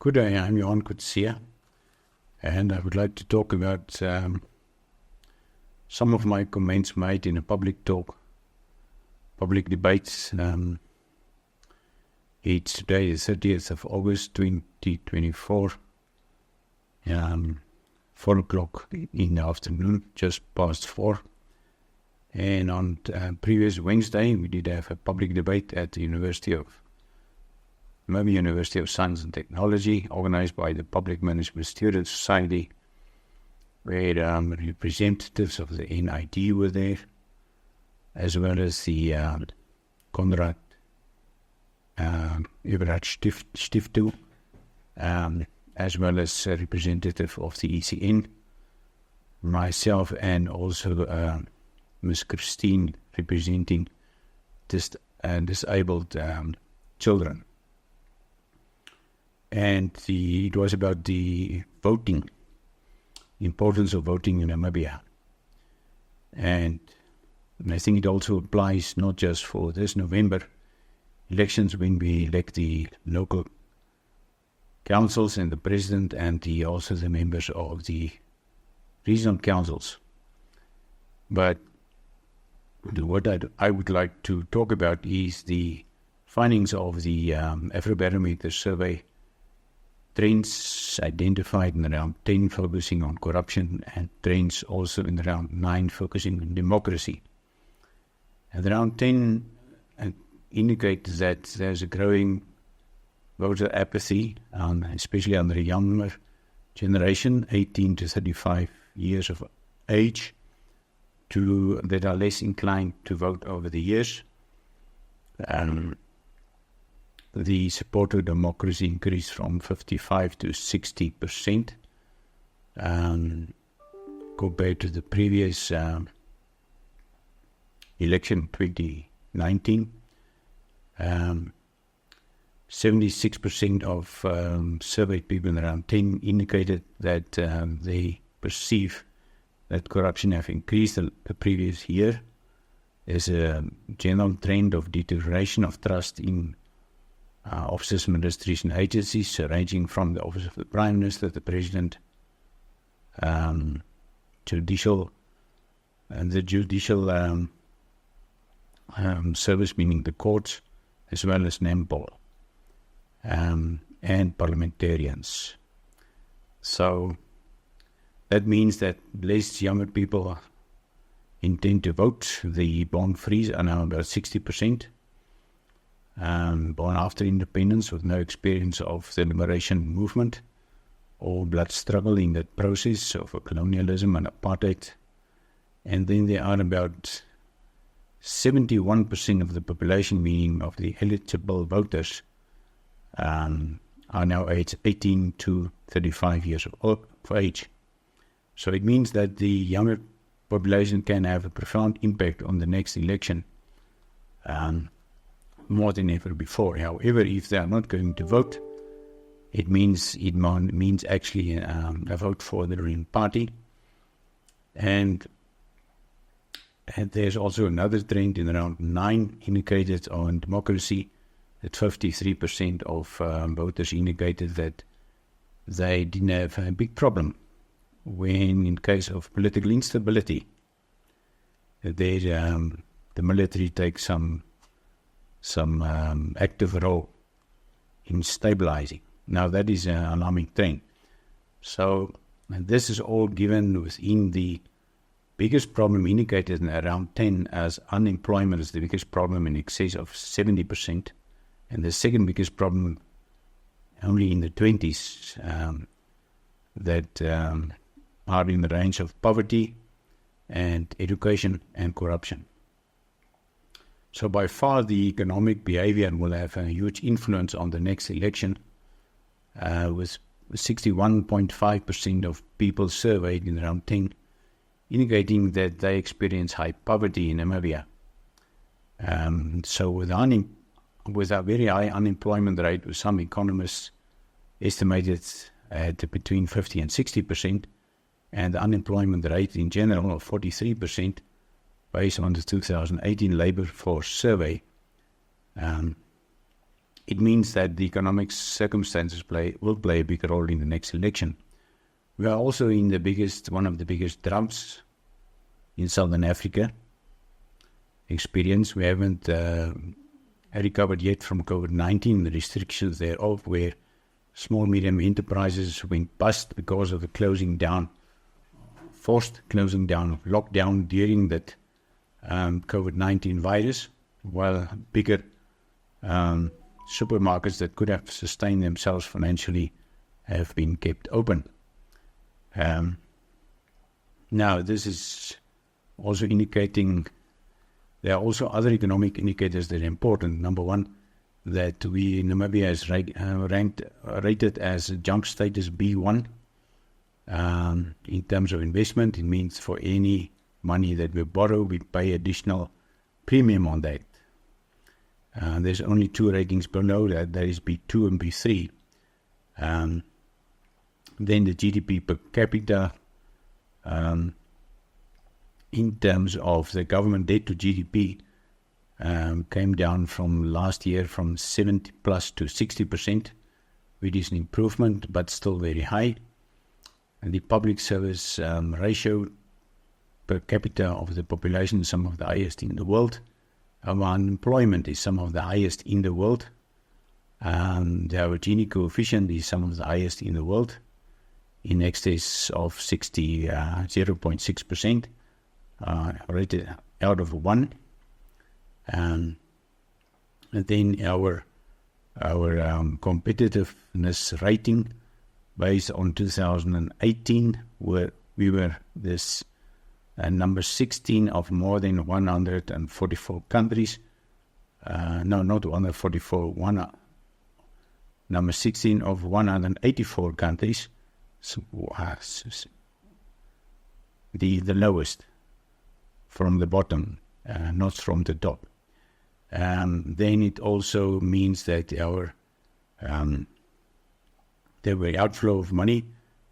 Good day, I'm Johan Coetzee, and I would like to talk about some of my comments made in a public talk, public debates. It's today, the 30th of August 2024, 4 o'clock in the afternoon, just past 4. And on previous Wednesday, we did have a public debate at the Namibia University of Science and Technology, organized by the Public Management Student Society, where representatives of the NID were there, as well as the Konrad Überhaupt Stiftung, as well as a representative of the ECN, myself, and also Ms. Christine representing disabled children. And it was about the voting, the importance of voting in Namibia. And I think it also applies not just for this November elections, when we elect the local councils and the president, and also the members of the regional councils. But what I would like to talk about is the findings of the Afrobarometer survey. Trends identified in around 10 focusing on corruption, and trends also in around 9 focusing on democracy. And around 10 indicate that there's a growing voter apathy, especially under the younger generation, 18 to 35 years of age, that are less inclined to vote over the years. The support of democracy increased from 55 to 60% compared to the previous election, 2019. 76% of surveyed people, around 10, indicated that they perceive that corruption have increased the previous year. There's a general trend of deterioration of trust in offices, ministries, and agencies, ranging from the office of the Prime Minister, the President, judicial, and the judicial service, meaning the courts, as well as NAMPOL, and parliamentarians. So that means that less younger people intend to vote. The born-frees are now about 60%. Born after independence with no experience of the liberation movement or blood struggle in that process of colonialism and apartheid. And then there are about 71% of the population, meaning of the eligible voters, are now aged 18 to 35 years of age. So it means that the younger population can have a profound impact on the next election, more than ever before. However, if they are not going to vote, it means actually a vote for the ruling party. And there's also another trend in around 9 indicated on democracy, that 53% of voters indicated that they didn't have a big problem when, in case of political instability, the military takes some active role in stabilizing. Now that is an alarming trend. So this is all given within the biggest problem indicated in around 10 as unemployment is the biggest problem in excess of 70%, and the second biggest problem only in the 20s that are in the range of poverty and education and corruption. So by far the economic behavior will have a huge influence on the next election, with 61.5% of people surveyed in around 10 indicating that they experience high poverty in Namibia. So with a very high unemployment rate, with some economists estimated at between 50 and 60%, and the unemployment rate in general of 43%, based on the 2018 labor force survey, it means that the economic circumstances will play a big role in the next election. We are also in one of the biggest droughts in Southern Africa experience. We haven't recovered yet from COVID-19, the restrictions thereof, where small, medium enterprises went bust because of the forced closing down of lockdown during that COVID-19 virus, while bigger supermarkets that could have sustained themselves financially have been kept open. Now, this is also indicating there are also other economic indicators that are important. Number one, that Namibia is rated as junk status B1 in terms of investment. It means for any money that we borrow, we pay additional premium on that. There's only 2 ratings below that. There is B2 and B3. Then the GDP per capita, in terms of the government debt to GDP, came down from last year from 70 plus to 60%, which is an improvement, but still very high. And the public service ratio per capita of the population is some of the highest in the world. Our unemployment is some of the highest in the world. And our Gini coefficient is some of the highest in the world, in excess of 0.6%, rated out of 1. And then our competitiveness rating based on 2018, where we were this number 16 of more than 144 countries. No, not 144, number 16 of 184 countries. So, the lowest from the bottom, not from the top. Then it also means that there were outflow of money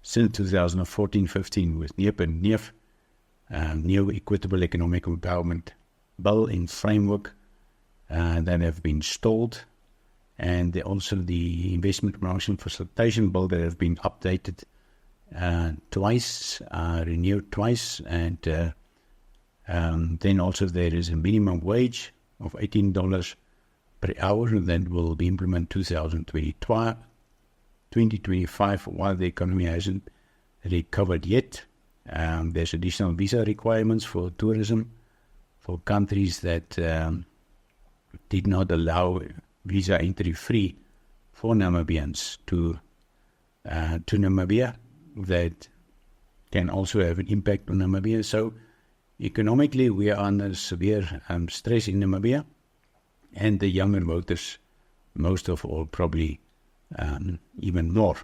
since 2014-15 with NEP and NEF, new Equitable Economic Empowerment Bill in framework that have been stalled, and also the Investment Promotion Facilitation Bill that have been updated twice, renewed twice, and then also there is a minimum wage of $18 per hour that will be implemented 2025 while the economy hasn't recovered yet. There's additional visa requirements for tourism for countries that did not allow visa entry free for Namibians to Namibia. That can also have an impact on Namibia. So economically, we are under severe stress in Namibia, and the younger voters, most of all, probably even more.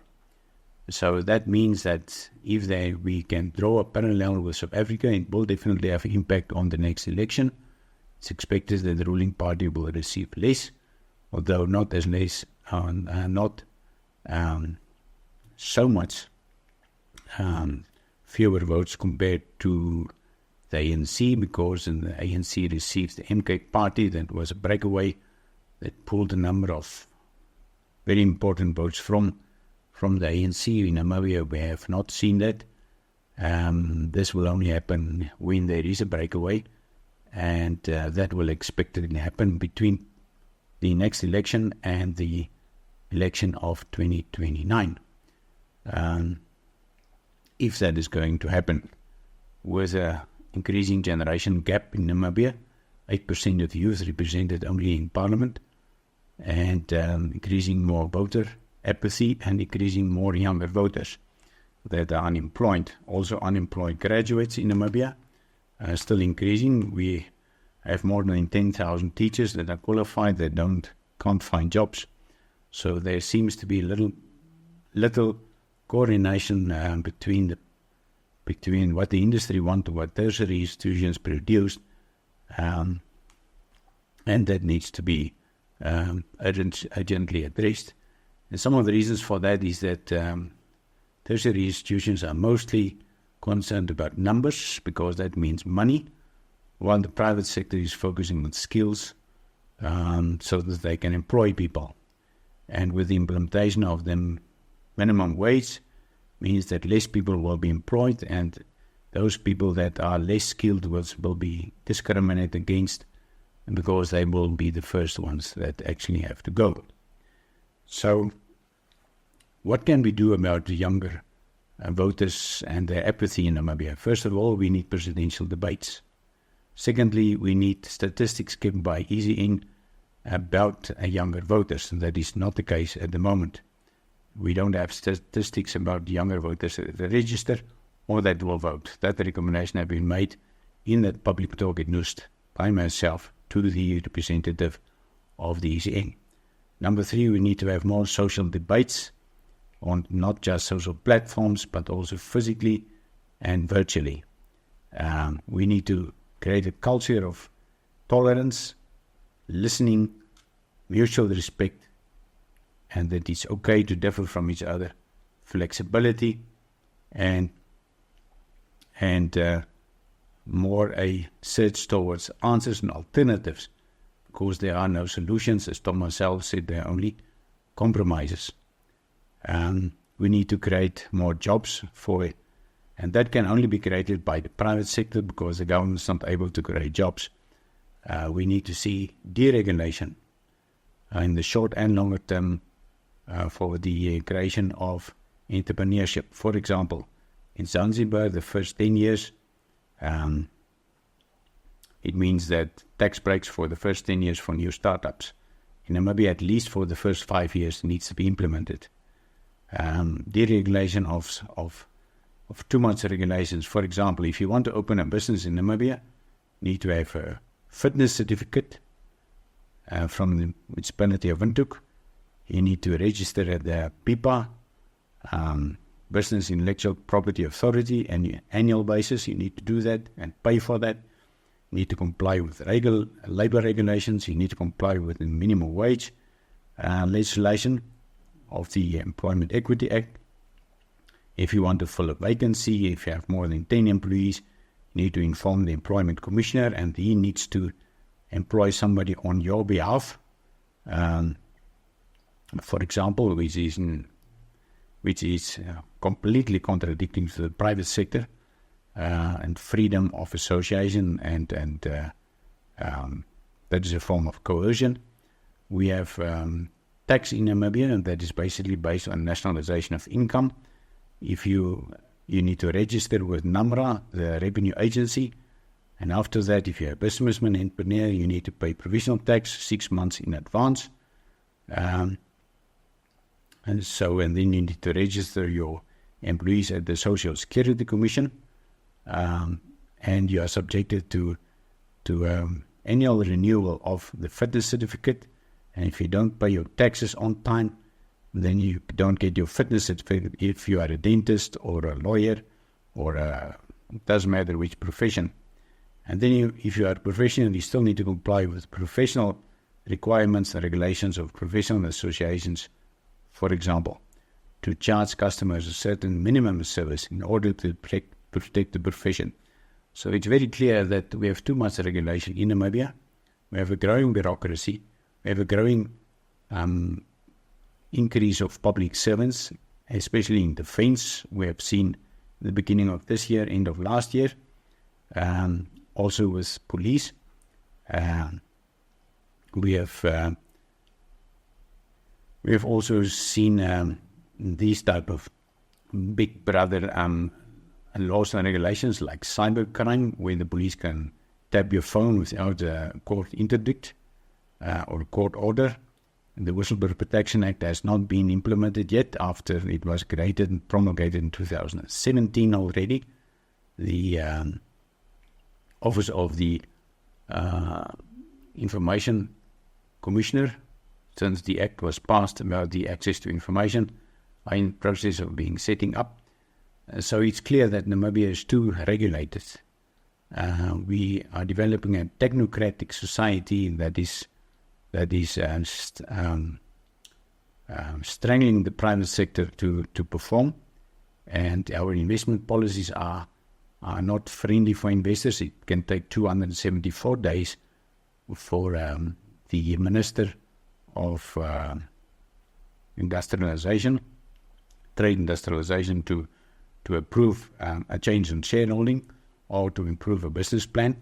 So that means that if we can draw a parallel with South Africa, it will definitely have an impact on the next election. It's expected that the ruling party will receive less, although not as less, not so much fewer votes compared to the ANC, because the ANC received the MK party that was a breakaway that pulled a number of very important votes from the ANC. In Namibia, we have not seen that. This will only happen when there is a breakaway, and that will expectedly happen between the next election and the election of 2029. If that is going to happen, with an increasing generation gap in Namibia, 8% of youth represented only in parliament, and increasing more voter apathy and increasing more younger voters that are unemployed. Also unemployed graduates in Namibia are still increasing. We have more than 10,000 teachers that are qualified that can't find jobs. So there seems to be little coordination between what the industry wants and what tertiary institutions produce, and that needs to be urgently addressed. And some of the reasons for that is that tertiary institutions are mostly concerned about numbers, because that means money, while the private sector is focusing on skills so that they can employ people. And with the implementation of the minimum wage means that less people will be employed, and those people that are less skilled will be discriminated against, because they will be the first ones that actually have to go. So what can we do about the younger voters and their apathy in Namibia? First of all, we need presidential debates. Secondly, we need statistics given by EZN about younger voters, and that is not the case at the moment. We don't have statistics about younger voters that register or that will vote. That recommendation has been made in that public talk at NUST by myself to the representative of the EZN. Number 3, we need to have more social debates on not just social platforms, but also physically and virtually. We need to create a culture of tolerance, listening, mutual respect, and that it's okay to differ from each other, flexibility, and more a search towards answers and alternatives, because there are no solutions. As Thomas Sell said, there are only compromises. We need to create more jobs for it, and that can only be created by the private sector, because the government is not able to create jobs. We need to see deregulation in the short and longer term for the creation of entrepreneurship. For example, in Zanzibar, the first 10 years, it means that tax breaks for the first 10 years for new startups. In Namibia, at least for the first 5 years, needs to be implemented. Deregulation of too much regulations. For example, if you want to open a business in Namibia, you need to have a fitness certificate from the municipality of Windhoek. You need to register at the PIPA, Business Intellectual Property Authority, and annual basis. You need to do that and pay for that. You need to comply with labor regulations. You need to comply with the minimum wage legislation of the Employment Equity Act. If you want to fill a vacancy, if you have more than 10 employees, you need to inform the Employment Commissioner, and he needs to employ somebody on your behalf. For example, which is completely contradicting to the private sector and freedom of association, and that is a form of coercion. We have tax in Namibia, and that is basically based on nationalization of income. If you need to register with NAMRA, the revenue agency, and after that, if you're a businessman, entrepreneur, you need to pay provisional tax 6 months in advance. And then you need to register your employees at the Social Security Commission, and you are subjected to annual renewal of the fitness certificate. And if you don't pay your taxes on time, then you don't get your fitness certificate. If you are a dentist or a lawyer, or it doesn't matter which profession. And then if you are a professional, you still need to comply with professional requirements and regulations of professional associations. For example, to charge customers a certain minimum service in order to protect the profession. So it's very clear that we have too much regulation in Namibia. We have a growing bureaucracy. We have a growing increase of public servants, especially in defense. We have seen the beginning of this year, end of last year, also with police. We have also seen these type of big brother laws and regulations like cybercrime, where the police can tap your phone without a court interdict or court order. The Whistleblower Protection Act has not been implemented yet, after it was created and promulgated in 2017 already. The Office of the Information Commissioner, since the act was passed about the access to information, are in the process of being setting up. So it's clear that Namibia is too regulated. We are developing a technocratic society that is strangling the private sector to perform, and our investment policies are not friendly for investors. It can take 274 days for the Minister of industrialization, trade industrialization to approve a change in shareholding or to improve a business plan,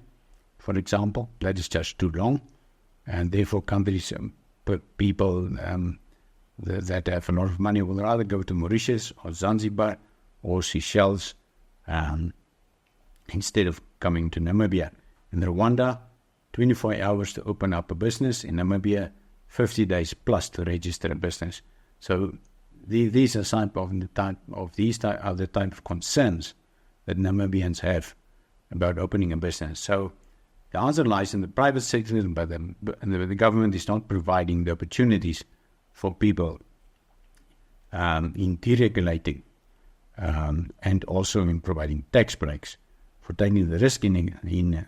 for example. That is just too long. And therefore countries, people that have a lot of money will rather go to Mauritius or Zanzibar or Seychelles instead of coming to Namibia. In Rwanda, 24 hours to open up a business. In Namibia, 50 days plus to register a business. So these are some of the type of concerns that Namibians have about opening a business. So the answer lies in the private sector, but the government is not providing the opportunities for people in deregulating and also in providing tax breaks for taking the risk in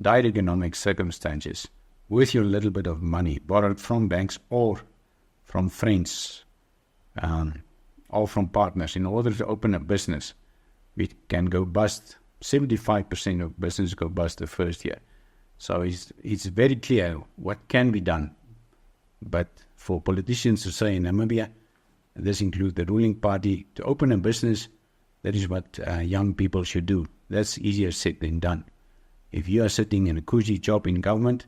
dire economic circumstances with your little bit of money borrowed from banks or from friends or from partners in order to open a business. We can go bust. 75% of business go bust the first year. So it's very clear what can be done. But for politicians to say in Namibia, this includes the ruling party, to open a business, that is what young people should do. That's easier said than done. If you are sitting in a cushy job in government,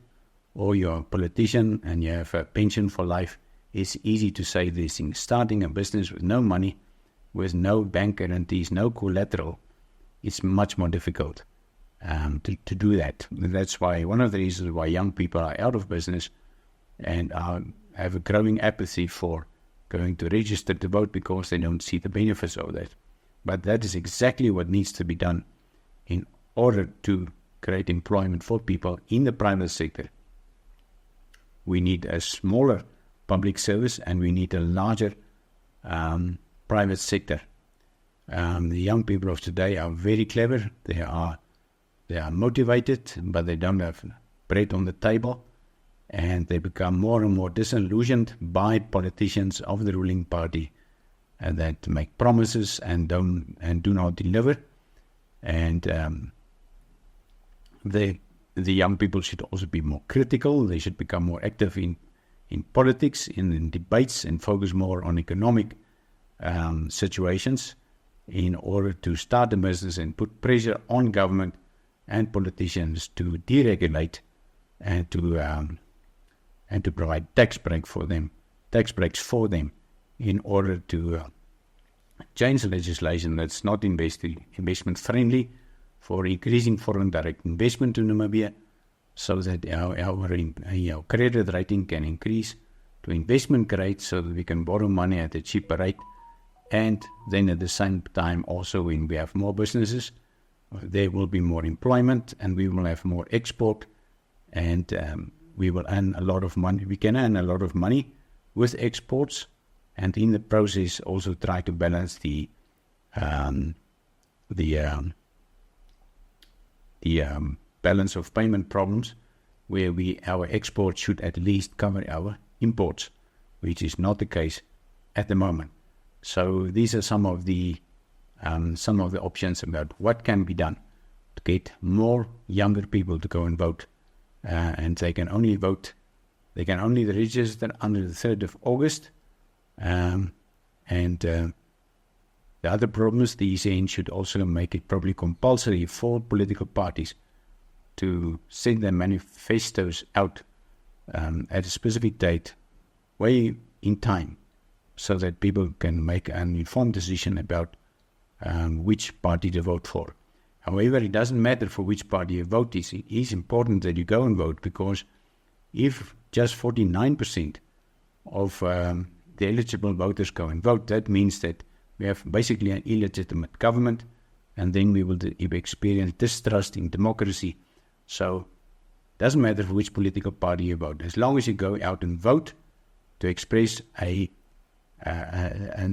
or you're a politician and you have a pension for life, it's easy to say these things. Starting a business with no money, with no bank guarantees, no collateral, it's much more difficult to do that. And that's why one of the reasons why young people are out of business and have a growing apathy for going to register to vote, because they don't see the benefits of that. But that is exactly what needs to be done in order to create employment for people in the private sector. We need a smaller public service and we need a larger private sector. The young people of today are very clever. They are motivated, but they don't have bread on the table, and they become more and more disillusioned by politicians of the ruling party that make promises and do not deliver. And the young people should also be more critical. They should become more active in politics, in debates, and focus more on economic situations in order to start a business and put pressure on government and politicians to deregulate and to provide tax breaks for them in order to change the legislation that's not investment friendly, for increasing foreign direct investment to Namibia, so that our credit rating can increase to investment grade, so that we can borrow money at a cheaper rate. And then at the same time, also when we have more businesses, there will be more employment and we will have more export, and we will earn a lot of money. We can earn a lot of money with exports, and in the process also try to balance the balance of payment problems, where our exports should at least cover our imports, which is not the case at the moment. So these are some of the options about what can be done to get more younger people to go and vote, and they can only register under the 3rd of August. The other problem is the ECN should also make it probably compulsory for political parties to send their manifestos out at a specific date, way in time, so that people can make an informed decision about which party to vote for. However, it doesn't matter for which party you vote. It is important that you go and vote, because if just 49% of the eligible voters go and vote, that means that we have basically an illegitimate government, and then we will experience distrust in democracy. So it doesn't matter for which political party you vote, as long as you go out and vote to express a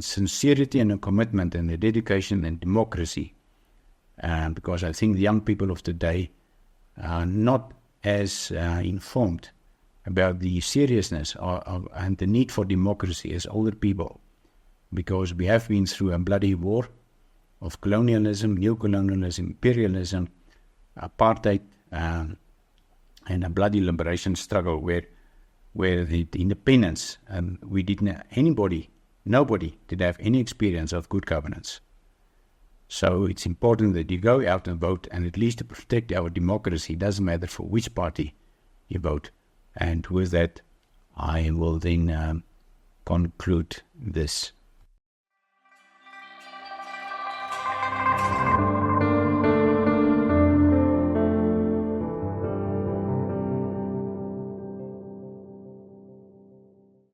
sincerity and a commitment and a dedication and democracy. Because I think the young people of today are not as informed about the seriousness and the need for democracy as older people, because we have been through a bloody war of colonialism, neocolonialism, imperialism, apartheid, and a bloody liberation struggle where where the independence, we didn't, nobody did have any experience of good governance. So it's important that you go out and vote, and at least to protect our democracy. It doesn't matter for which party you vote. And with that, I will then conclude this